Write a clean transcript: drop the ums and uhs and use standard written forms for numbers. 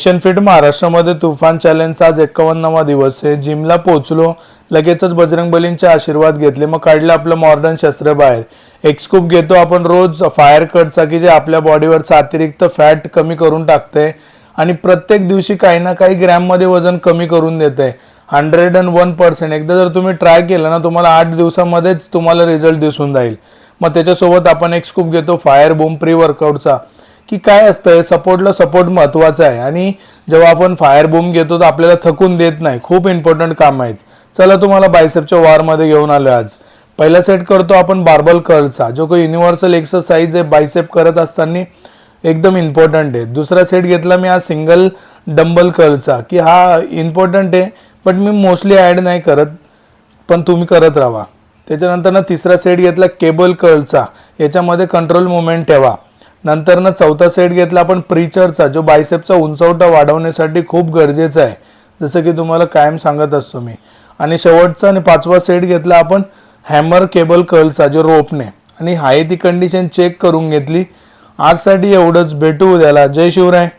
Mission fit महाराष्ट्रामध्ये तुफान चॅलेंजचा आज 51वा दिवस आहे। जिमला पोहोचलो, लगेचच बजरंगबलींचे आशीर्वाद घेतले, मग काढलं आपलं मॉडर्न शस्त्र बाहेर। एक स्कूप घेतो आपण रोज फायर कटचा की जे आपल्या बॉडीवरचा अतिरिक्त फॅट कमी करून टाकते आणि प्रत्येक दिवशी काही ना काही ग्रॅममध्ये वजन कमी करून देते। 101%। एकदा जर तुम्ही ट्राय केलं ना, तुम्हाला 8 दिवसांमध्येच तुम्हाला रिझल्ट दिसून जाईल। मग त्याच्यासोबत आपण एक स्कूप घेतो फायर बूम प्री वर्कआउटचा की काय असतं, सपोर्टला सपोर्ट महत्त्वाचा आहे आणि जेव्हा आपण फायर बूम घेतो तर आपल्याला थकून देत नाही। खूप इम्पॉर्टंट काम आहेत। चला तुम्हाला बायसेपच्या वारमध्ये घेऊन आलो आज। पहिला सेट करतो आपण बार्बल कर्लचा, जो काही युनिव्हर्सल एक्सरसाइज आहे बायसेप करत असताना एकदम इम्पॉर्टंट आहे। दुसरा सेट घेतला मी आज सिंगल डंबल कर्लचा की हा इम्पॉर्टंट आहे, बट मी मोस्टली ॲड नाही करत, पण तुम्ही करत राहा। त्याच्यानंतर तिसरा सेट घेतला केबल कर्लचा, याच्यामध्ये कंट्रोल मुवमेंट ठेवा। नंतर चौथा सेट घेतला आपण प्रीचरचा, जो बायसेपचा उंचवटा वाढवण्यासाठी खूप गरजेचा आहे, जसं की तुम्हाला कायम सांगत असतो मी। आणि शेवटचा आणि 5वा सेट घेतला आपण हॅमर केबल कर्लचा, जो रोपने। आणि हाय ती कंडिशन चेक करून घेतली। आजसाठी एवढंच, भेटू उद्याला। जय शिवराय।